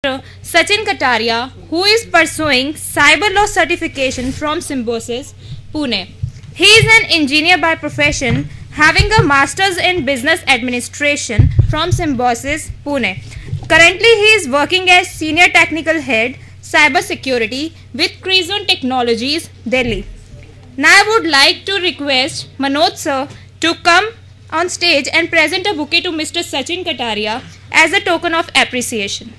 Sachin Kataria, who is pursuing cyber law certification from Symbiosis, Pune. He is an engineer by profession, having a master's in business administration from Symbiosis, Pune. Currently, he is working as senior technical head, cyber security with Crizon Technologies, Delhi. Now, I would like to request Manoj sir to come on stage and present a bouquet to Mr. Sachin Kataria as a token of appreciation.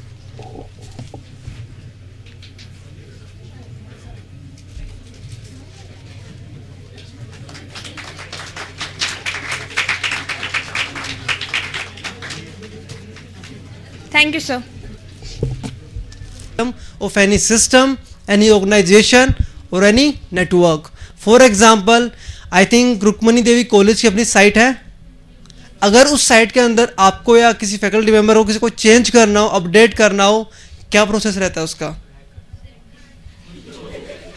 Thank you, sir. Of any system, any organization or any network. For example, I think Rukmani Devi college की अपनी site है. अगर उस site के अंदर आपको या किसी फैकल्टी मेंबर हो किसी को चेंज करना हो, अपडेट करना हो, क्या प्रोसेस रहता है उसका?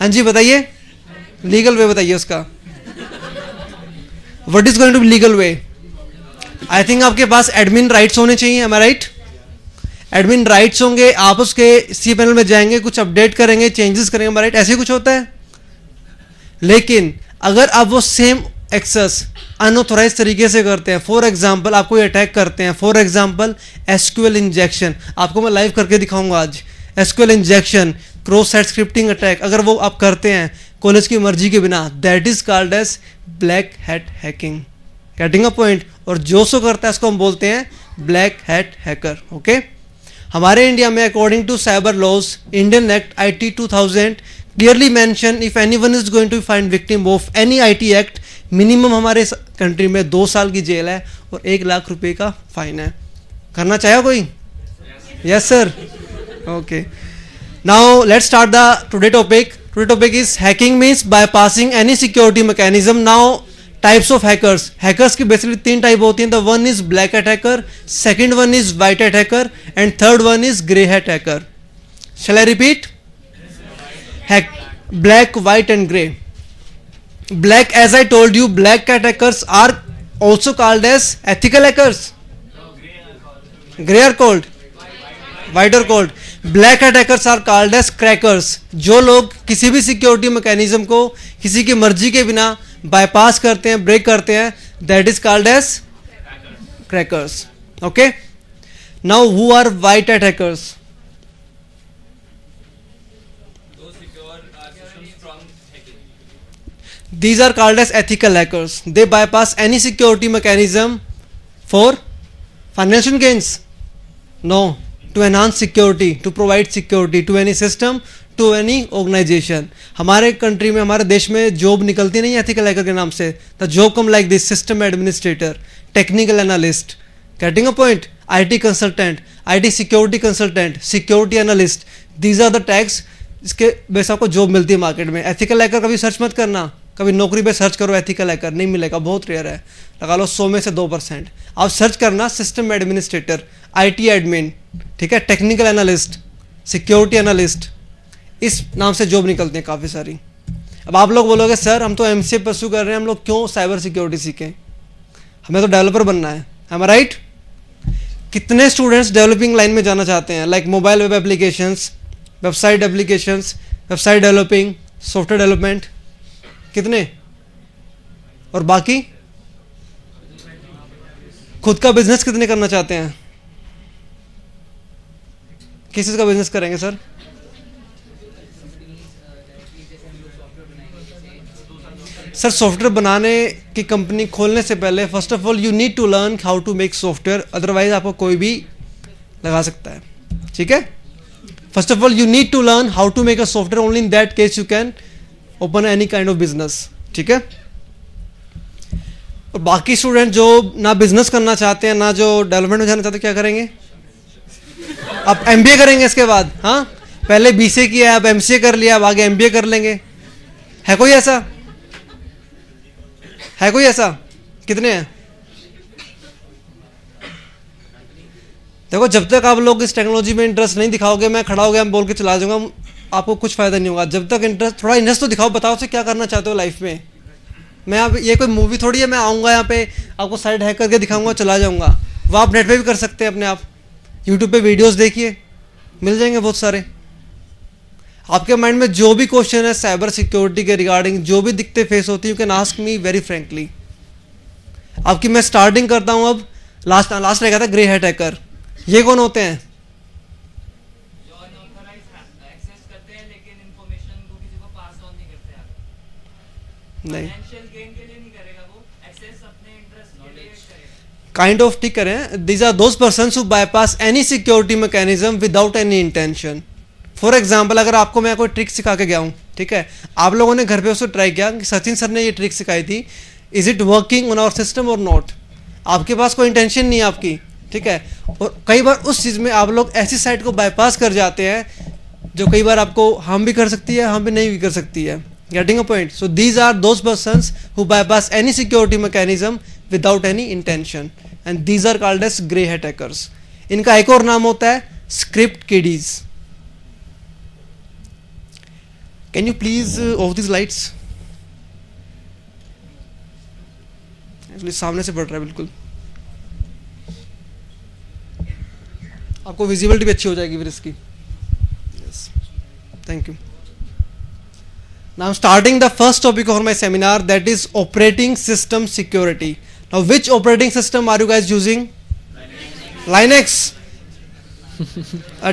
हाँ जी बताइए, लीगल वे बताइए उसका. What is going to be legal way? I think आपके पास एडमिन राइट्स होने चाहिए. Am I right? Admin rights होंगे, आप उसके सी पैनल में जाएंगे, कुछ अपडेट करेंगे, चेंजेस करेंगे. M I right? ऐसे कुछ होता है. लेकिन अगर आप वो सेम एक्सेस अनऑथोराइज तरीके से करते हैं, फॉर एग्जांपल आप कोई अटैक करते हैं, फॉर एग्जांपल एसक्यूएल इंजेक्शन, आपको मैं लाइव करके दिखाऊंगा आज. SQL injection, cross site scripting attack, अगर वो आप करते हैं कॉलेज की मर्जी के बिना, that is called as black hat hacking. Getting a point? और जो सो करता है उसको हम बोलते हैं ब्लैक हैट हैकर. ओके, हमारे इंडिया में according to cyber laws, Indian act IT 2000 clearly mention if anyone is going to find victim of any IT act, minimum हमारे कंट्री में 2 साल की जेल है और 1 लाख रुपए का फाइन है. करना चाहे कोई? Yes sir. Okay, now let's start the today topic. Today topic is hacking means bypassing any security mechanism. Now types of hackers. Hackers की बेसिकली 3 टाइप होती हैं. The one is black hat hacker, second one is white hat hacker and third one is grey hat hacker. Shall I repeat? Black, white and gray. Black, as I told you, black hat hackers are also called as ethical hackers. Gray are called, white are called. Black hat hackers are called as crackers. जो लोग किसी भी security mechanism को किसी की मर्जी के बिना बाईपास करते हैं, ब्रेक करते हैं, that is called as crackers. Okay. Now, who are white hat hackers? These are called as ethical hackers. They bypass any security mechanism for financial gains. No, to enhance security, to provide security to any system, to any organization. हमारे country में, हमारे देश में job निकलती नहीं है ethical hacker के नाम से. The job come like this: system administrator, technical analyst. Getting a point? IT consultant, IT security consultant, security analyst. These are the tags. इसके बेस आपको जॉब मिलती है मार्केट में. एथिकल हैकर कभी सर्च मत करना, कभी नौकरी पे सर्च करो एथिकल हैकर, नहीं मिलेगा, बहुत रेयर है. लगा लो 100 में से 2%. आप सर्च करना सिस्टम एडमिनिस्ट्रेटर, IT एडमिन, ठीक है, टेक्निकल एनालिस्ट, सिक्योरिटी एनालिस्ट, इस नाम से जॉब निकलती है काफ़ी सारी. अब आप लोग बोलोगे सर हम तो MCA परस्यू कर रहे हैं, हम लोग क्यों साइबर सिक्योरिटी सीखें? हमें तो डेवलपर बनना है. M I right? कितने स्टूडेंट्स डेवलपिंग लाइन में जाना चाहते हैं, like mobile web applications, website applications, website developing, software development? कितने? और बाकी खुद का बिजनेस कितने करना चाहते हैं? किस चीज का बिजनेस करेंगे सर? सर सॉफ्टवेयर बनाने की कंपनी खोलने से पहले first of all you need to learn how to make software, otherwise आपको कोई भी लगा सकता है. ठीक है? First of all, you need to learn how to make a software. Only in that case you can open any kind of business. ठीक है? और बाकी स्टूडेंट जो ना बिजनेस करना चाहते हैं, ना जो डेवलपमेंट में जाना चाहते हैं, क्या करेंगे? आप MBA करेंगे इसके बाद. हाँ, पहले BCA किया, अब MCA कर लिया, अब आगे MBA कर लेंगे. है कोई ऐसा? है कोई ऐसा? कितने हैं? देखो, जब तक आप लोग इस टेक्नोलॉजी में इंटरेस्ट नहीं दिखाओगे, मैं खड़ा हो गया, मैं बोल के चला जाऊंगा, आपको कुछ फायदा नहीं होगा. जब तक इंटरेस्ट, थोड़ा इंटरेस्ट तो दिखाओ, बताओ से क्या करना चाहते हो लाइफ में. मैं आप, ये कोई मूवी थोड़ी है मैं आऊँगा यहाँ पे आपको साइड हैक करके दिखाऊंगा, चला जाऊँगा. वो आप नेट पे भी कर सकते हैं अपने आप. यूट्यूब पे वीडियोस देखिए, मिल जाएंगे बहुत सारे। आपके माइंड में जो भी क्वेश्चन है साइबर सिक्योरिटी के रिगार्डिंग, जो भी दिक्कतें फेस होती है, you can ask me very frankly. आपकी मैं स्टार्टिंग करता हूं अब। लास्ट रहेगा था ग्रे हैट हैकर। ये कौन होते हैं? नहीं, काइंड ऑफ ठीक करें। These are those persons who bypass any security mechanism without any intention. For example, अगर आपको मैं कोई ट्रिक सिखा के गया हूं, ठीक है, आप लोगों ने घर पे उसको ट्राई किया कि सचिन सर ने ये ट्रिक सिखाई थी, is it working on our system और नॉट। आपके पास कोई इंटेंशन नहीं है आपकी, ठीक है, और कई बार उस चीज़ में आप लोग ऐसी साइट को बाईपास कर जाते हैं जो कई बार आपको हार्म भी कर सकती है, हार्म भी नहीं भी कर सकती है। Getting a point? So these are those persons who bypass any security mechanism without any intention, and these are called as grey hat hackers. इनका एक और नाम होता है script kiddies. Can you please off this lights? Actually सामने से पड़ रहा है बिल्कुल, आपको विजिबिलिटी भी अच्छी हो जाएगी फिर इसकी। Yes, thank you. Now starting the first topic of my seminar, that is operating system security. Now which operating system are you guys using? Linux.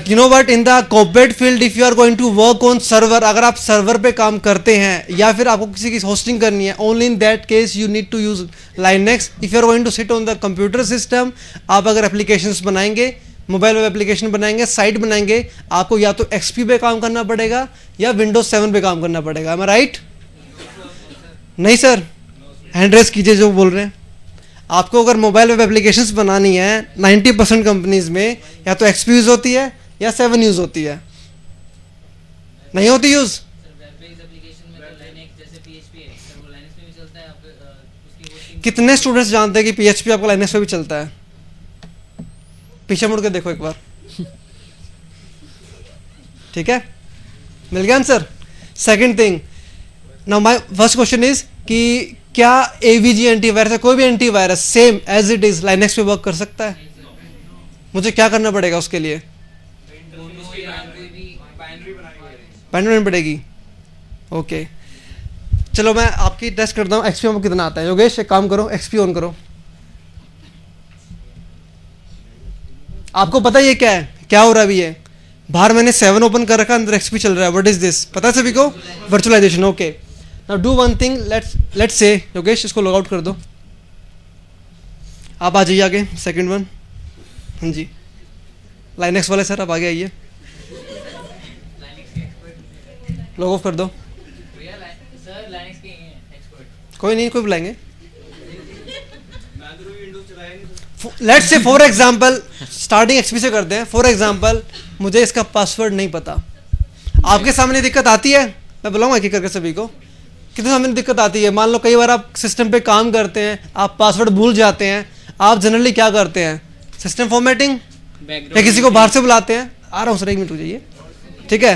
You know what, in the corporate field, if you are going to work on server, अगर आप server पे काम करते हैं या फिर आपको किसी की होस्टिंग करनी है, only in that case you need to use Linux. If you are going to sit on the computer system, आप अगर एप्लीकेशंस बनाएंगे, मोबाइल वेब एप्लीकेशन बनाएंगे, साइट बनाएंगे, आपको या तो XP पे काम करना पड़ेगा या Windows 7 पे काम करना पड़ेगा। Am I right? नहीं सर, हैंड रेस कीजिए जो बोल रहे हैं। आपको अगर मोबाइल वेब एप्लीकेशंस बनानी है 90% कंपनीज में या तो XP यूज होती है या 7 यूज होती है, नहीं होती यूज। कितने स्टूडेंट्स जानते हैं कि PHP आपको Linux पे भी चलता है? पीछे मुड़ के देखो एक बार। ठीक है, मिल गया answer. Second thing, now my first question is कि क्या AVG एंटीवायरस है, कोई भी antivirus same as it is Linux पे वर्क कर सकता है? मुझे क्या करना पड़ेगा उसके लिए? बाइनरी बनानी पड़ेगी। ओके, चलो मैं आपकी टेस्ट करता हूँ XP में कितना आता है। योगेश एक काम करो, XP ऑन करो। आपको पता है ये क्या है, क्या हो रहा है अभी? ये बाहर मैंने 7 ओपन कर रखा, अंदर XP चल रहा है। What is this? पता है सभी को? Virtualization. Okay, now do one thing, let's say Yogesh इसको लॉग आउट कर दो। आप आ जाइए आगे, सेकंड वन। हाँ जी, Linux वाले सर आप आगे आइए, लॉग ऑफ कर दो। कोई नहीं, कोई बुलाएंगे। Let's say for example, starting XP से करते हैं। फॉर एग्जांपल मुझे इसका पासवर्ड नहीं पता, आपके सामने दिक्कत आती है? मैं बुलाऊंगा एक करके सभी को। कितने सामने दिक्कत आती है? मान लो कई बार आप सिस्टम पे काम करते हैं, आप पासवर्ड भूल जाते हैं, आप जनरली क्या करते हैं? सिस्टम फॉर्मेटिंग या किसी को बाहर से बुलाते हैं। आ रहा हूँ सर, 1 मिनट हो जाइए। ठीक है,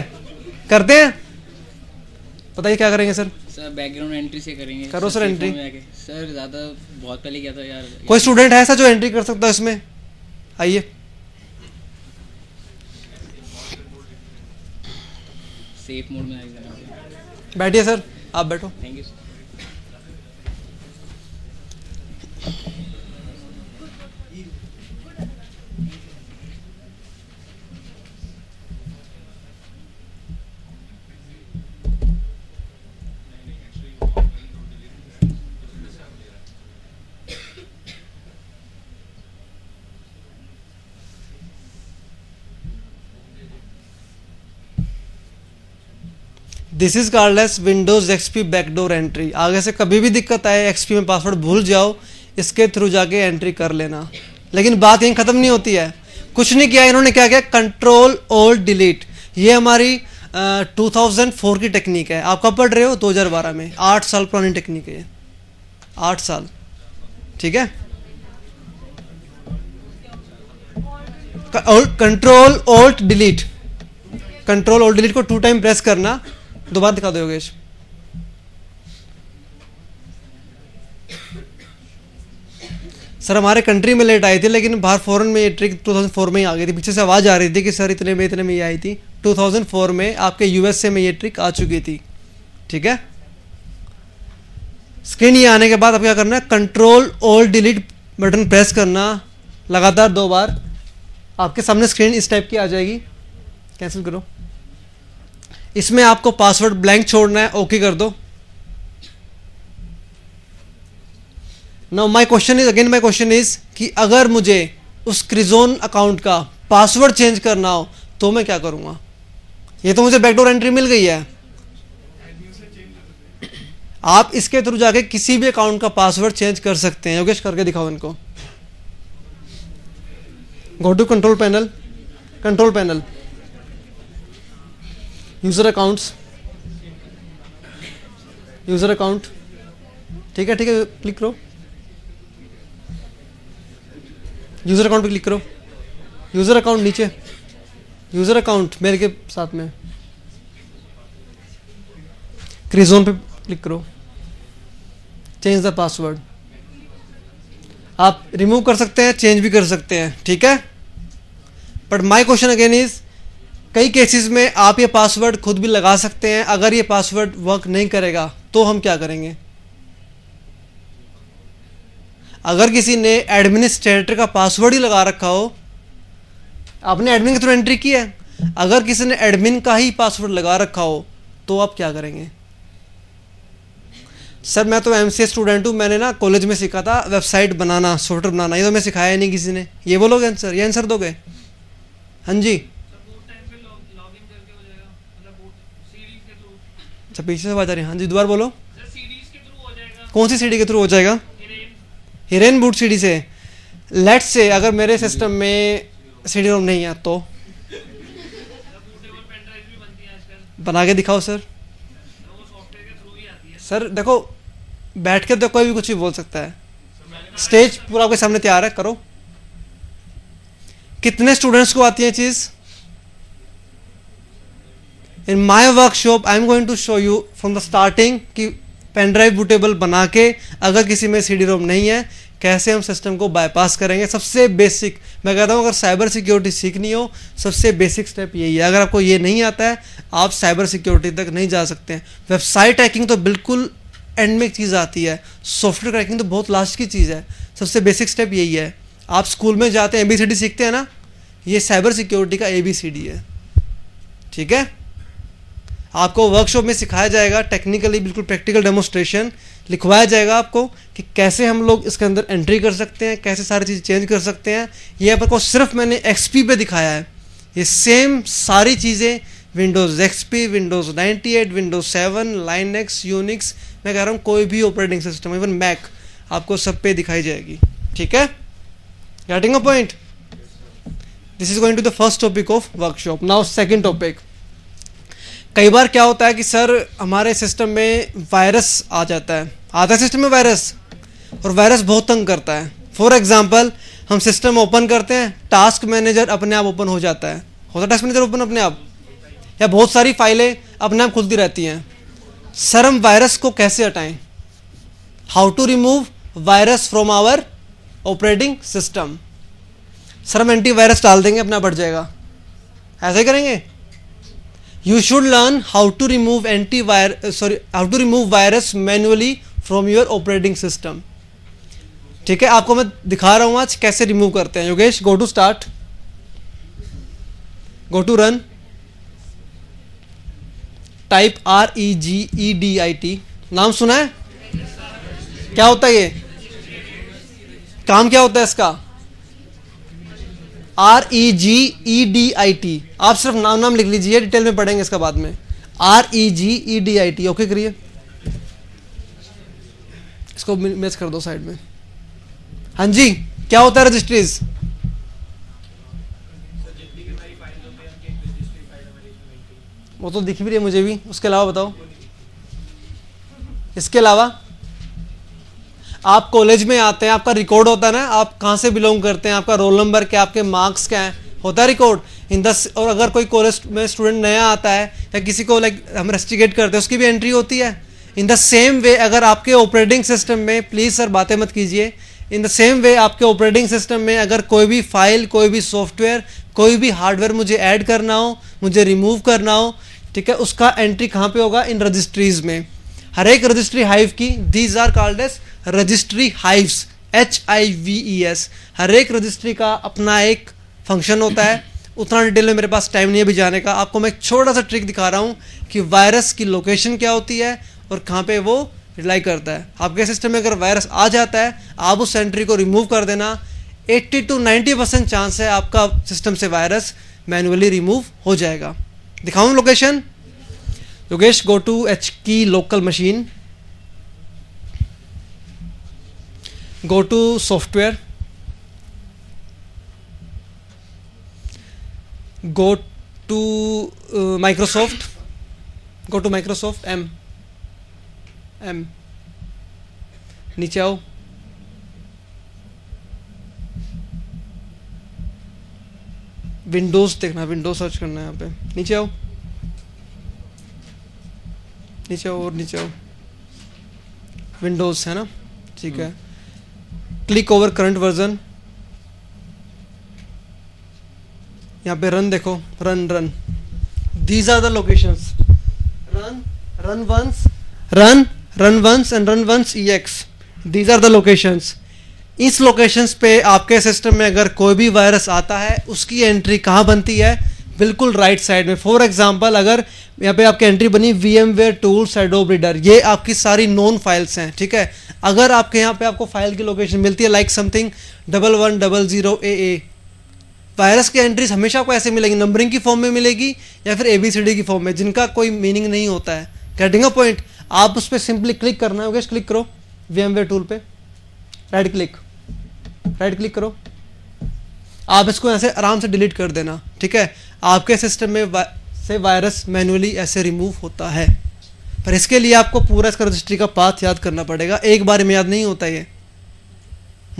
करते हैं। बताइए क्या करेंगे सर? सर बैकग्राउंड एंट्री से करेंगे। करो सर एंट्री। सर ज़्यादा बहुत पहले किया था यार। कोई स्टूडेंट है ऐसा जो एंट्री कर सकता है इसमें? आइए, सेफ मोड में आएगा। बैठिए सर, आप बैठो। Thank you sir. This is called as Windows XP backdoor entry. आगे से कभी भी दिक्कत आए, XP में पासवर्ड भूल जाओ, इसके थ्रू जाके एंट्री कर लेना। लेकिन बात यहीं खत्म नहीं होती है। कुछ नहीं किया इन्होंने, क्या किया? Control alt delete. ये हमारी 2004 की टेक्निक है। आप कब पढ़ रहे हो? 2012 में। 8 साल पुरानी टेक्निक है ये, 8 साल। ठीक है, control alt delete. Control alt delete को 2 टाइम प्रेस करना। दोबारा दिखा दो योगेश। सर हमारे कंट्री में लेट आई थी, लेकिन बाहर फॉरेन में ये ट्रिक 2004 में ही आ गई थी। पीछे से आवाज़ आ रही थी कि सर इतने में ये आई थी। 2004 में आपके यूएसए में ये ट्रिक आ चुकी थी। ठीक है, स्क्रीन ये आने के बाद अब क्या करना है, control alt delete button press करना लगातार 2 बार। आपके सामने स्क्रीन इस टाइप की आ जाएगी। कैंसिल करो। इसमें आपको पासवर्ड ब्लैंक छोड़ना है, ओके कर दो। नाउ माय क्वेश्चन इज कि अगर मुझे उस क्रिजोन अकाउंट का पासवर्ड चेंज करना हो तो मैं क्या करूंगा। ये तो मुझे बैकडोर एंट्री मिल गई है। आप इसके थ्रू जाके किसी भी अकाउंट का पासवर्ड चेंज कर सकते हैं। योगेश करके दिखाओ इनको। Go to control panel, user account. ठीक है, क्लिक करो। यूजर अकाउंट पे क्लिक करो। यूजर अकाउंट नीचे, यूजर अकाउंट मेरे के साथ में, क्रिजोन पे क्लिक करो। Change the password. आप रिमूव कर सकते हैं, चेंज भी कर सकते हैं। ठीक है, but my question again is, कई केसेस में आप ये पासवर्ड खुद भी लगा सकते हैं। अगर ये पासवर्ड वर्क नहीं करेगा तो हम क्या करेंगे। अगर किसी ने एडमिनिस्ट्रेटर का पासवर्ड ही लगा रखा हो, आपने एडमिन के थ्रू एंट्री की है, अगर किसी ने एडमिन का ही पासवर्ड लगा रखा हो तो आप क्या करेंगे। सर मैं तो एमसीए स्टूडेंट हूँ, मैंने ना कॉलेज में सीखा था वेबसाइट बनाना, सॉफ्टवेयर बनाना, ये तो मैं सिखाया नहीं किसी ने। ये बोलोगे आंसर, ये आंसर दोगे। हाँ जी, अच्छा पीछे से आवाज आ रही है। हाँ जी दोबारा बोलो। कौन सी सीडी के थ्रू हो जाएगा। हिरेन बूट सीडी से। लेट्स से अगर मेरे सिस्टम में सीडी रोम नहीं है तो बना के दिखाओ सर। सर देखो, बैठ के तो कोई भी कुछ भी बोल सकता है। स्टेज पूरा आपके सामने तैयार है, करो। कितने स्टूडेंट्स को आती है चीज। In my workshop I am going to show you from the starting कि पेन ड्राइव बूटेबल बना के अगर किसी में सीडी रोम नहीं है कैसे हम सिस्टम को बाईपास करेंगे। सबसे बेसिक मैं कहता हूँ, अगर साइबर सिक्योरिटी सीखनी हो सबसे बेसिक स्टेप यही है। अगर आपको ये नहीं आता है आप साइबर सिक्योरिटी तक नहीं जा सकते हैं। वेबसाइट हैकिंग तो बिल्कुल एंड में एक चीज़ आती है, सॉफ्टवेयर क्रैकिंग तो बहुत लास्ट की चीज़ है। सबसे बेसिक स्टेप यही है। आप स्कूल में जाते हैं ABCD सीखते हैं ना, ये साइबर सिक्योरिटी का ABCD है। ठीक है, आपको वर्कशॉप में सिखाया जाएगा, टेक्निकली बिल्कुल प्रैक्टिकल डेमोस्ट्रेशन लिखवाया जाएगा आपको कि कैसे हम लोग इसके अंदर एंट्री कर सकते हैं, कैसे सारी चीज़ चेंज कर सकते हैं। ये आपको सिर्फ मैंने XP पे दिखाया है। ये सेम सारी चीज़ें Windows XP, Windows 98, Windows 7, Linux, Unix, मैं कह रहा हूँ कोई भी ऑपरेटिंग सिस्टम, इवन मैक, आपको सब पे दिखाई जाएगी। ठीक है, getting a point. This is going to the first topic of workshop. Now second topic. कई बार क्या होता है कि सर हमारे सिस्टम में वायरस आ जाता है, आता है सिस्टम में वायरस, और वायरस बहुत तंग करता है। फॉर एग्जांपल हम सिस्टम ओपन करते हैं, टास्क मैनेजर अपने आप ओपन हो जाता है, होता है टास्क मैनेजर ओपन अपने आप, या बहुत सारी फाइलें अपने आप खुलती रहती हैं। सर हम वायरस को कैसे हटाएं। How to remove virus from our operating system. Sir हम एंटीवायरस डाल देंगे अपना बढ़ जाएगा, ऐसे ही करेंगे। You should learn how to remove how to remove virus manually from your operating system. ठीक है, आपको मैं दिखा रहा हूं आज कैसे रिमूव करते हैं। Yogesh, go to start, go to run, type REGEDIT। नाम सुना है? क्या होता है ये, काम क्या होता है इसका? REGEDIT। आप सिर्फ नाम लिख लीजिए, डिटेल में पढ़ेंगे इसका बाद में। REGEDIT, ओके करिए। इसको मैच कर दो साइड में। हाँ जी, क्या होता है रजिस्ट्रीज? वो तो दिख भी रही है मुझे भी, उसके अलावा बताओ। इसके अलावा आप कॉलेज में आते हैं, आपका रिकॉर्ड होता है ना, आप कहाँ से बिलोंग करते हैं, आपका रोल नंबर क्या, आपके मार्क्स क्या हैं, होता है रिकॉर्ड इन द। और अगर कोई कॉलेज में स्टूडेंट नया आता है या किसी को हम रेस्टिगेट करते हैं, उसकी भी एंट्री होती है। इन द सेम वे अगर आपके ऑपरेटिंग सिस्टम में, प्लीज़ सर बातें मत कीजिए, इन द सेम वे आपके ऑपरेटिंग सिस्टम में अगर कोई भी फाइल, कोई भी सॉफ्टवेयर, कोई भी हार्डवेयर मुझे ऐड करना हो, मुझे रिमूव करना हो, ठीक है, उसका एंट्री कहाँ पे होगा? इन रजिस्ट्रीज में। हर एक रजिस्ट्री हाइव की, these are called as registry hives, HIVES। हर एक रजिस्ट्री का अपना एक फंक्शन होता है। उतना डिटेल में मेरे पास टाइम नहीं है अभी जाने का। आपको मैं एक छोटा सा ट्रिक दिखा रहा हूँ कि वायरस की लोकेशन क्या होती है और कहाँ पे वो रिलाई करता है। आपके सिस्टम में अगर वायरस आ जाता है, आप उस एंट्री को रिमूव कर देना, 80 to 90% चांस है आपका सिस्टम से वायरस मैन्युअली रिमूव हो जाएगा। दिखाऊं location? Yogesh, go to H key local machine, go to software, go to Microsoft, go to Microsoft M, नीचे आओ, विंडोज देखना, विंडोज सर्च करना है यहाँ पे, नीचे आओ, नीचे आओ और नीचे आओ, विंडोज है ना, ठीक है। क्लिक ओवर करंट वर्जन, यहाँ पे रन देखो, run, these are the locations, run once and run once EX, these are the locations. इस लोकेशंस पे आपके सिस्टम में अगर कोई भी वायरस आता है, उसकी एंट्री कहाँ बनती है? बिल्कुल राइट साइड में। फॉर एग्जांपल, अगर यहाँ पे आपकी एंट्री बनी VMware टूल्स एडोब रीडर, ये आपकी सारी नोन फाइल्स हैं, ठीक है। अगर आपके यहाँ पे आपको फाइल की लोकेशन मिलती है लाइक समथिंग 1100AA, वायरस की एंट्रीज हमेशा आपको ऐसे मिलेगी, नंबरिंग की फॉर्म में मिलेगी या फिर ABCD की फॉर्म में, जिनका कोई मीनिंग नहीं होता है। Getting a point? आप उस पर सिंपली क्लिक करना है। क्लिक करो VMware टूल पे, राइट क्लिक करो, आप इसको ऐसे आराम से डिलीट कर देना, ठीक है। आपके सिस्टम में से वायरस मैन्युअली ऐसे रिमूव होता है, पर इसके लिए आपको पूरा इसका रजिस्ट्री का पाथ याद करना पड़ेगा। एक बार में याद नहीं होता ये।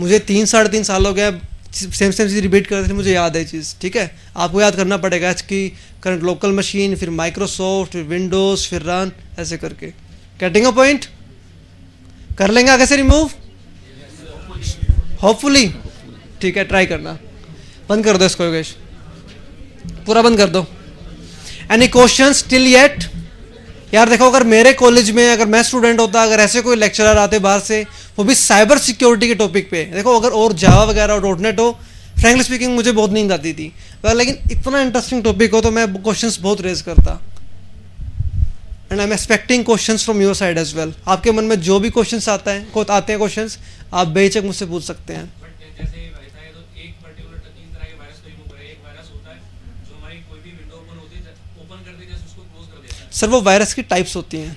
मुझे 3-3.5 साल हो गया सेम चीज़ रिपीट करते थे, मुझे याद है चीज़, ठीक है। आपको याद करना पड़ेगा इसकी करंट लोकल मशीन, फिर माइक्रोसॉफ्ट, फिर विंडोज, फिर रन, ऐसे करके। Getting a point? कर लेंगे आगे से रिमूव होपफुली, ठीक है। ट्राई करना। बंद कर दो इसको योगेश, पूरा बंद कर दो। Any questions till yet? यार देखो, अगर मेरे कॉलेज में अगर मैं स्टूडेंट होता, अगर ऐसे कोई लेक्चरर आते बाहर से, वो भी साइबर सिक्योरिटी के टॉपिक पे, देखो अगर और जावा वगैरह और डॉटनेट हो, फ्रैंकली स्पीकिंग मुझे बहुत नींद आती थी, लेकिन इतना इंटरेस्टिंग टॉपिक हो तो मैं क्वेश्चंस बहुत रेज करता। And I am expecting questions from your side as well. आपके मन में जो भी क्वेश्चंस आते हैं क्वेश्चंस, आप बेझिझक मुझसे पूछ सकते हैं। सर वो वायरस की टाइप्स होती हैं।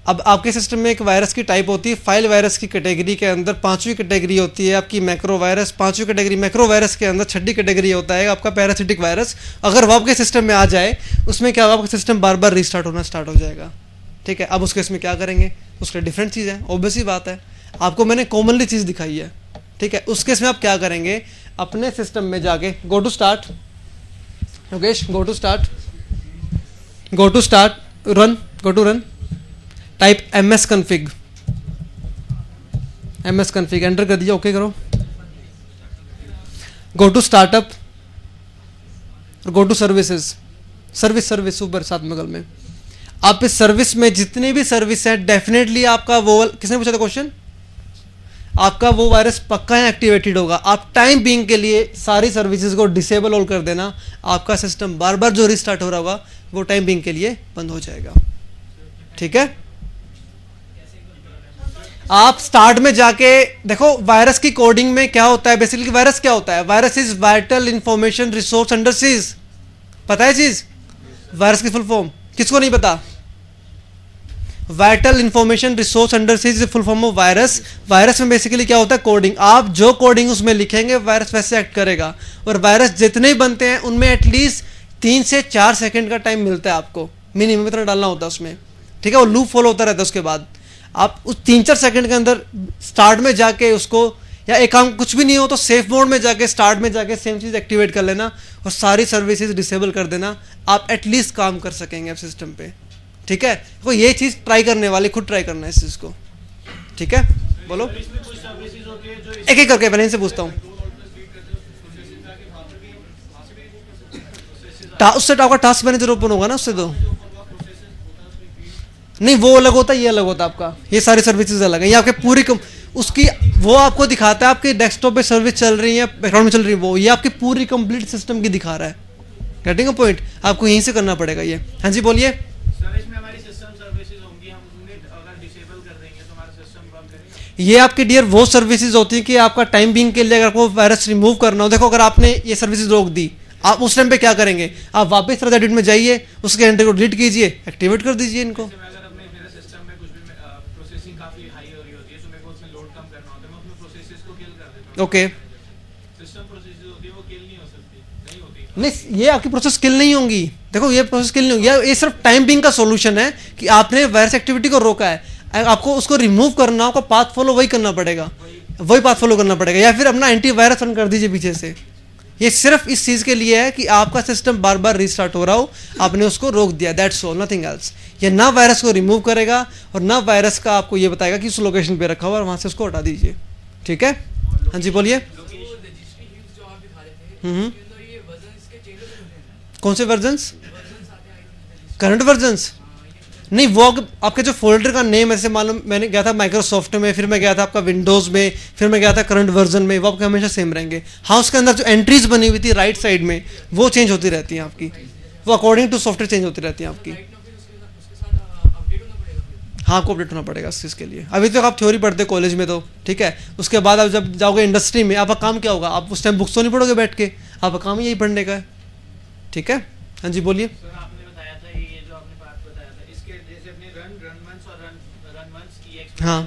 अब आपके सिस्टम में एक वायरस की टाइप होती है। फाइल वायरस की कैटेगरी के अंदर 5वीं कैटेगरी होती है आपकी मैक्रो वायरस। 5वीं कैटेगरी मैक्रो वायरस के अंदर 6ठी कैटेगरी होता है आपका पैरासिटिक वायरस। अगर वो आपके सिस्टम में आ जाए, उसमें क्या होगा, आपका सिस्टम बार बार रीस्टार्ट होना स्टार्ट हो जाएगा, ठीक है। अब उसके इसमें क्या करेंगे, उसके डिफरेंट चीज़ है, ऑब्वियस ही बात है। आपको मैंने कॉमनली चीज़ दिखाई है, ठीक है। उसके इसमें आप क्या करेंगे, अपने सिस्टम में जाके go to start, Yogesh go to start, run, go to run, type ms config, enter कर दीजिए, ओके करो। Go to startup, go to services, service ऊपर साथ बगल में। आप इस सर्विस में जितनी भी सर्विस है, डेफिनेटली आपका वो, किसने पूछा था क्वेश्चन, आपका वो वायरस पक्का है एक्टिवेटेड होगा। आप टाइम बीइंग के लिए सारी सर्विसेज को डिसेबल ऑल कर देना, आपका सिस्टम बार बार जो रिस्टार्ट हो रहा होगा वो टाइम बीइंग के लिए बंद हो जाएगा, ठीक है। आप स्टार्ट में जाके देखो, वायरस की कोडिंग में क्या होता है, बेसिकली वायरस क्या होता है, virus is vital information resource under seize. पता है चीज, वायरस की फुल फॉर्म किसको नहीं पता? Vital information resource under seize full form of virus. Virus में बेसिकली क्या होता है, कोडिंग। आप जो कोडिंग उसमें लिखेंगे वायरस वैसे एक्ट करेगा। और वायरस जितने ही बनते हैं उनमें एटलीस्ट 3 से 4 सेकंड का टाइम मिलता है आपको, मिनिमम इतना डालना होता है उसमें, ठीक है। वो लूप फॉलो होता रहता है। उसके बाद आप उस 3-4 सेकंड के अंदर स्टार्ट में जाके उसको, या एक काम कुछ भी नहीं हो तो सेफ मोड में जाके स्टार्ट में जाके सेम चीज़ एक्टिवेट कर लेना और सारी सर्विसेज डिसेबल कर देना। आप एटलीस्ट काम कर सकेंगे आप सिस्टम पे, ठीक है। तो ये चीज़ ट्राई करने वाले खुद ट्राई करना है इस चीज़ को। ठीक है, बोलो एक एक करके, पहले इनसे पूछता हूँ। उससे आपका टास्क मैनेजर ओपन होगा ना, उससे तो नहीं, वो अलग होता है, ये अलग होता है आपका, ये सारी सर्विसेज अलग है। ये आपके पूरी उसकी वो आपको दिखाता है आपके डेस्कटॉप पे सर्विस चल रही है, बैकग्राउंड में चल रही है, वो ये आपकी पूरी कंप्लीट सिस्टम की दिखा रहा है। Getting a point? आपको यहीं से करना पड़ेगा ये। हाँ जी बोलिए। ये आपके डियर वो सर्विसेज होती है कि आपका टाइम बीइंग के लिए अगर आपको वायरस रिमूव करना हो, देखो अगर आपने ये सर्विसेज रोक दी, आप उस टाइम पे क्या करेंगे, आप वापस एडिट में जाइए, उसके एंट्री को डिलीट कीजिए, एक्टिवेट कर दीजिए इनको। ओके नहीं, ये आपकी प्रोसेस किल नहीं होंगी, देखो ये प्रोसेस किल नहीं होगी, ये सिर्फ टाइम बीइंग का सॉल्यूशन है कि आपने वायरस एक्टिविटी को रोका है, आपको उसको रिमूव करना होगा, पाथ फॉलो वही करना पड़ेगा, वही पाथ फॉलो करना पड़ेगा, या फिर अपना एंटीवायरस रन कर दीजिए पीछे से। ये सिर्फ इस चीज के लिए है कि आपका सिस्टम बार बार रीस्टार्ट हो रहा हो, आपने उसको रोक दिया, दैट्स ऑल, नथिंग एल्स। ये ना वायरस को रिमूव करेगा और ना वायरस का आपको ये बताएगा कि उस लोकेशन पे रखा हुआ और वहां से उसको हटा दीजिए। ठीक है, हाँ जी बोलिए। कौन से वर्जन्स? करंट वर्जन्स नहीं, वो आपके जो फोल्डर का नेम ऐसे मालूम, मैंने गया था माइक्रोसॉफ्ट में, फिर मैं गया था आपका विंडोज में, फिर मैं गया था करंट वर्जन में, वो आपके हमेशा सेम रहेंगे। हाँ, उसके अंदर जो एंट्रीज बनी हुई थी राइट साइड में, वो चेंज होती रहती हैं आपकी, वो अकॉर्डिंग टू सॉफ्टवेयर चेंज होती रहती हैं आपकी। हाँ, आपको अपडेट होना पड़ेगा इस चीज़ के लिए। अभी तक आप थ्योरी पढ़ते कॉलेज में तो ठीक है, उसके बाद आप जब जाओगे इंडस्ट्री में, आपका काम क्या होगा, आप उस टाइम बुक्स तो नहीं पढ़ोगे बैठ के, आपका काम यही पढ़ने का है। ठीक है, हाँ जी बोलिए। हाँ,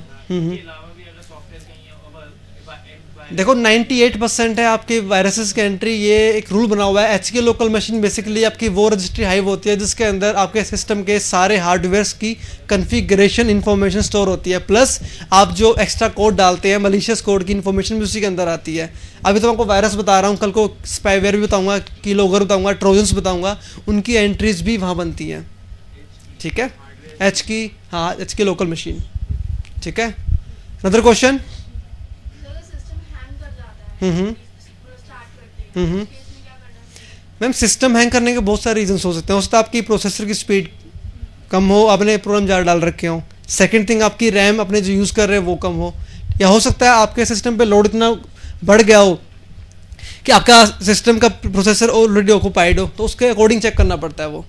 देखो 98% है आपके वायरसेस के एंट्री, ये एक रूल बना हुआ है। एचके लोकल मशीन बेसिकली आपकी वो रजिस्ट्री हाइव होती है जिसके अंदर आपके सिस्टम के सारे हार्डवेयर्स की कॉन्फ़िगरेशन इंफॉर्मेशन स्टोर होती है, प्लस आप जो एक्स्ट्रा कोड डालते हैं, मलिशियस कोड की इंफॉर्मेशन भी उसी के अंदर आती है। अभी तो आपको वायरस बता रहा हूँ, कल को स्पाईवेयर भी बताऊँगा, कीलोगर बताऊँगा, ट्रोजन्स बताऊँगा, उनकी एंट्रीज भी वहाँ बनती हैं। ठीक है, एच की, हाँ एच की लोकल मशीन। ठीक है, another question. Ma'am system hang करने के बहुत सारे रीजंस हो सकते हैं। हो सकता है आपकी प्रोसेसर की स्पीड कम हो, आपने प्रोग्राम ज़्यादा डाल रखे हो। सेकंड थिंग, आपकी रैम अपने जो यूज़ कर रहे हैं वो कम हो, या हो सकता है आपके सिस्टम पे लोड इतना बढ़ गया हो कि आपका सिस्टम का प्रोसेसर ऑलरेडी ऑक्यूपाइड हो, तो उसके अकॉर्डिंग चेक करना पड़ता है वो।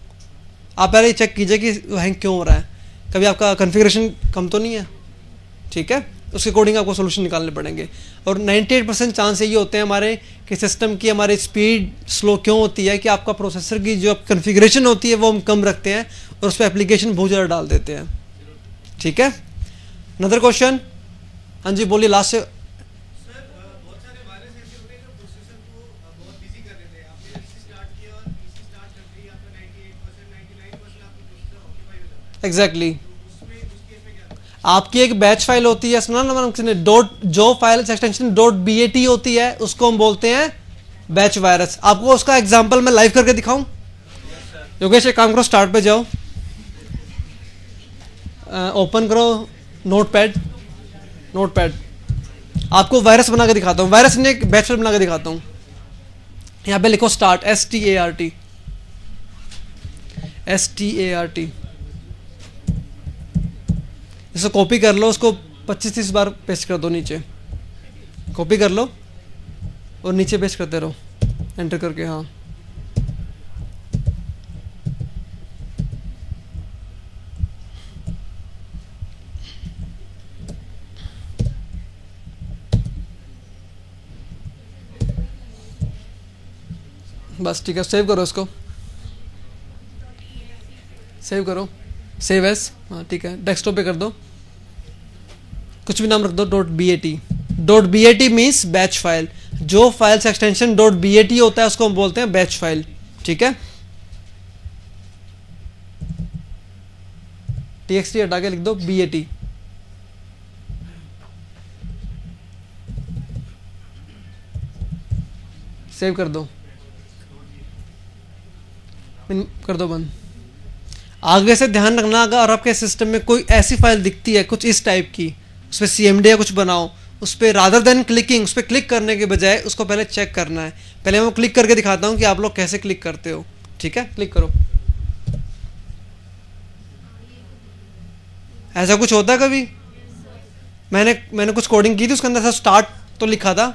आप पहले चेक कीजिए कि हैंग क्यों हो रहा है, कभी आपका कॉन्फ़िगरेशन कम तो नहीं है। ठीक है, उसके अकॉर्डिंग आपको सोल्यूशन निकालने पड़ेंगे। और 98% चांस ये होते हैं हमारे कि सिस्टम की हमारी स्पीड स्लो क्यों होती है कि आपका प्रोसेसर की जो कॉन्फ़िगरेशन होती है वो हम कम रखते हैं और उस पर एप्लीकेशन बहुत ज़्यादा डाल देते हैं। ठीक है, अनदर क्वेश्चन। हाँ जी बोलिए, लास्ट से। एग्जैक्टली आपकी एक बैच फाइल होती है, सुना ना, डॉट जो फाइल एक्सटेंशन .bat होती है उसको हम बोलते हैं बैच वायरस। आपको उसका एग्जांपल मैं लाइव करके दिखाऊं? योगेश एक काम करो, स्टार्ट पे जाओ, ओपन करो नोटपैड। आपको वायरस बना के दिखाता हूं, वायरस ने एक बैच फाइल बना के दिखाता हूं। यहां पे लिखो स्टार्ट, START। इसको कॉपी कर लो, उसको 25-30 बार पेस्ट कर दो नीचे, कॉपी कर लो और नीचे पेस्ट करते रहो एंटर करके। हाँ, बस ठीक है, सेव करो इसको, सेव करो, सेव एस। हाँ ठीक है, डेस्कटॉप पे कर दो, कुछ भी नाम रख दो, .bat मीन्स बैच फाइल। जो फाइल से एक्सटेंशन .bat होता है उसको हम बोलते हैं बैच फाइल। ठीक है, txt हटा के लिख दो bat। सेव कर दो, कर दो बंद। आगे से ध्यान रखना, अगर आपके सिस्टम में कोई ऐसी फाइल दिखती है कुछ इस टाइप की, उस पर CMD या कुछ बनाओ, उस पर रादर देन क्लिकिंग, उस पर क्लिक करने के बजाय उसको पहले चेक करना है। पहले मैं क्लिक करके दिखाता हूँ कि आप लोग कैसे क्लिक करते हो। ठीक है, क्लिक करो। ऐसा कुछ होता है कभी? मैंने कुछ कोडिंग की थी, उसके अंदर ऐसा स्टार्ट तो लिखा था।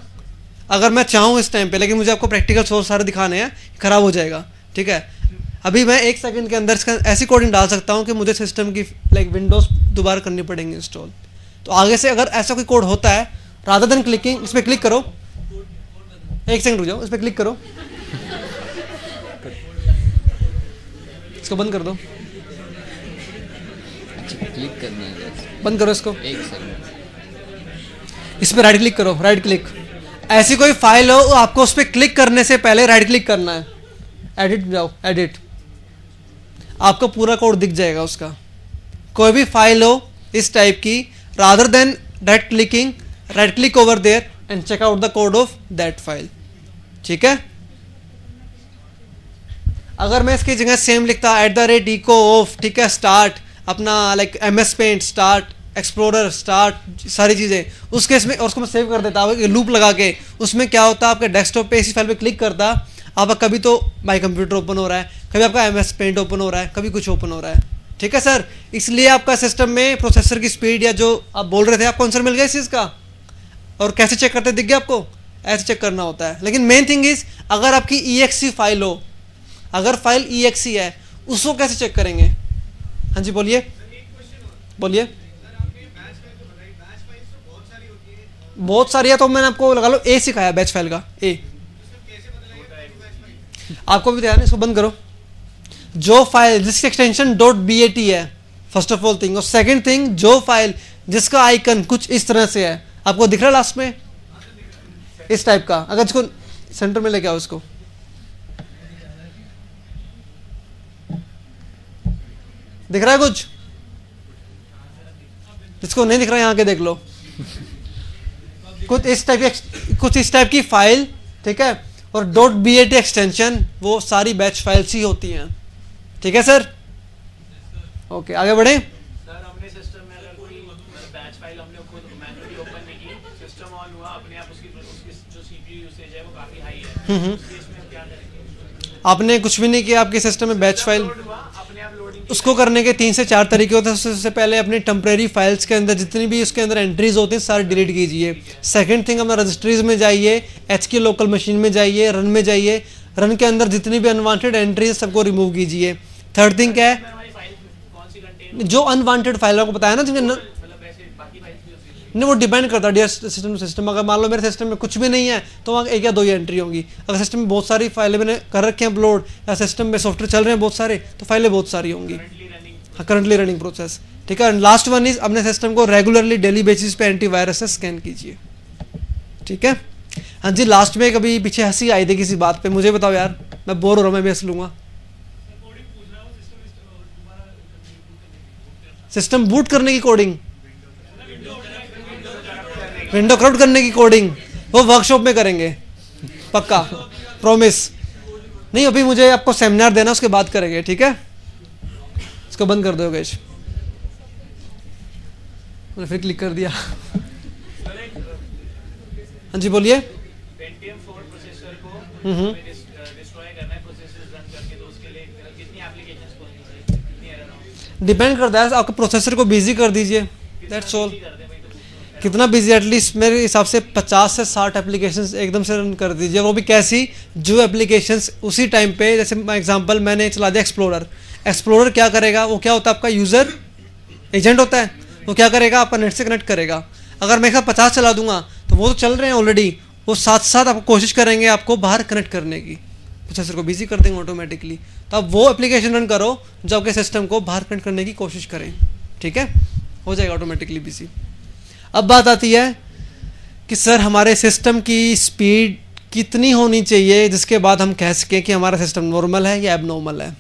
अगर मैं चाहूँ इस टाइम पे, लेकिन मुझे आपको प्रैक्टिकल सोर्स सारे दिखाने हैं, खराब हो जाएगा। ठीक है, अभी मैं 1 सेकंड के अंदर इसका ऐसी कोडिंग डाल सकता हूँ कि मुझे सिस्टम की विंडोज दोबारा करनी पड़ेंगी इंस्टॉल। तो आगे से अगर ऐसा कोई कोड होता है, रादर देन क्लिकिंग, इस पर क्लिक करो। 1 सेकंड रुक जाओ, इस पर क्लिक करो, इसको बंद कर दो। क्लिक करना है, बंद करो इसको। 1 सेकंड। इस पर राइट क्लिक करो, राइट क्लिक। ऐसी कोई फाइल हो, आपको उस पर क्लिक करने से पहले राइट क्लिक करना है। एडिट जाओ, एडिट, आपको पूरा कोड दिख जाएगा उसका। कोई भी फाइल हो इस टाइप की, rather than direct clicking, right click over there and check out the code of that file. ठीक है, अगर मैं इसकी जगह सेम लिखता @eco of, ठीक है, स्टार्ट अपना MS Paint start, explorer start, सारी चीज़ें उस केस में, और उसको मैं सेव कर देता हूँ लूप लगा के। उसमें क्या होता है, आपके डेस्कटॉप पे इसी फाइल पे क्लिक करता, आपका कभी तो माई कंप्यूटर ओपन हो रहा है, कभी आपका MS Paint ओपन हो रहा है, कभी कुछ ओपन हो रहा है। ठीक है सर, इसलिए आपका सिस्टम में प्रोसेसर की स्पीड या जो आप बोल रहे थे, आपको आंसर मिल गया इस चीज़ का। और कैसे चेक करते दिख गया आपको? ऐसे चेक करना होता है। लेकिन मेन थिंग इज, अगर आपकी EXE फाइल हो, अगर फाइल EXE है, उसको कैसे चेक करेंगे? हाँ जी बोलिए, बोलिए। बहुत सारी है, तो मैंने आपको लगा लो A सिखाया, बैच फाइल का A। आपको भी ध्यान है, इसको बंद करो। जो फाइल जिसकी एक्सटेंशन .bat है, फर्स्ट ऑफ ऑल थिंग, और सेकंड थिंग, जो फाइल जिसका आइकन कुछ इस तरह से है, आपको दिख रहा है लास्ट में इस टाइप का। अगर इसको सेंटर में लेके आओ, इसको दिख रहा है कुछ? जिसको नहीं दिख रहा है, यहाँ के देख लो। कुछ इस टाइप की फाइल, ठीक है, और .bat एक्सटेंशन, वो सारी बैच फाइल्स ही होती हैं। ठीक है सर, ओके, आगे बढ़े। सर हमने सिस्टम में अगर कोई बैच फाइल हमने खुद मैन्युअली ओपन नहीं की, सिस्टम ऑन हुआ अपने आप, उसकी जो CPU यूसेज है वो काफी हाई है, उस केस में क्या करेंगे? आपने कुछ भी नहीं किया, आपके सिस्टम में बैच फाइल, अपने आप लोडिंग, उसको करने के 3 से 4 तरीके होते हैं। सबसे पहले अपनी टेम्परेरी फाइल्स के अंदर जितनी भी उसके अंदर एंट्रीज होती हैं, सारी डिलीट कीजिए। सेकंड थिंग, अपना रजिस्ट्रीज में जाइए, HK लोकल मशीन में जाइए, रन में जाइए, रन के अंदर जितनी भी अनवांटेड एंट्रीज सबको रिमूव कीजिए। थर्ड थिंग क्या है, कौन सी कंटेन, जो अनवांटेड फाइल आपको बताया ना, जिनके मतलब ऐसे बाकी फाइल्स भी होती है? नहीं, वो डिपेंड करता है डियर सिस्टम सिस्टम। अगर मान लो मेरे सिस्टम में कुछ भी नहीं है, तो वहाँ 1 या 2 ही एंट्री होंगी। अगर सिस्टम में बहुत सारी फाइलें मैंने कर रखी हैं अपलोड, या सिस्टम में सॉफ्टवेयर चल रहे हैं बहुत सारे, तो फाइलें बहुत सारी होंगी। हाँ, करंटली रनिंग प्रोसेस। ठीक है, लास्ट वन इज, अपने सिस्टम को रेगुलरली डेली बेसिस पे एंटीवायरस से स्कैन कीजिए। ठीक है, हाँ जी, लास्ट में कभी पीछे हंसी आई थी किसी बात पे, मुझे बताओ यार, मैं बोर हो रहा हूँ, मैं भी हंस लूंगा। सिस्टम बूट करने की कोडिंग, विंडो करप्ट करने की कोडिंग, वो वर्कशॉप में करेंगे पक्का, प्रॉमिस। नहीं, अभी मुझे आपको सेमिनार देना, उसके बाद करेंगे। ठीक है, इसको बंद कर दो योगेश, मैंने फिर क्लिक कर दिया। हाँ जी बोलिए। पेंटियम 4 प्रोसेसर को डिस्ट्रॉय करना है, प्रोसेसर रन करके, तो उसके लिए कितनी एप्लीकेशंस को कितनी एरर होगी? डिपेंड करता है, आपके प्रोसेसर को बिजी कर दीजिए, दैट्स ऑल। कितना बिजी, एटलीस्ट मेरे हिसाब से 50 से 60 एप्लीकेशंस एकदम से रन कर दीजिए। वो भी कैसी, जो एप्लीकेशंस उसी टाइम पे, जैसे एग्जांपल मैंने चला दिया एक्सप्लोरर। एक्सप्लोरर क्या करेगा, वो क्या होता है, आपका यूज़र एजेंट होता है। वो क्या करेगा, आपका नेट से कनेक्ट करेगा। अगर मैं 50 चला दूंगा, तो वो तो चल रहे हैं ऑलरेडी, वो साथ साथ आपको कोशिश करेंगे आपको बाहर कनेक्ट करने की, प्रोसेसर को बिजी कर देंगे ऑटोमेटिकली। तो आप वो एप्लीकेशन रन करो जो आपके सिस्टम को बाहर कनेक्ट करने की कोशिश करें। ठीक है, हो जाएगा ऑटोमेटिकली बिजी। अब बात आती है कि सर हमारे सिस्टम की स्पीड कितनी होनी चाहिए जिसके बाद हम कह सकें कि हमारा सिस्टम नॉर्मल है या एबनॉर्मल है।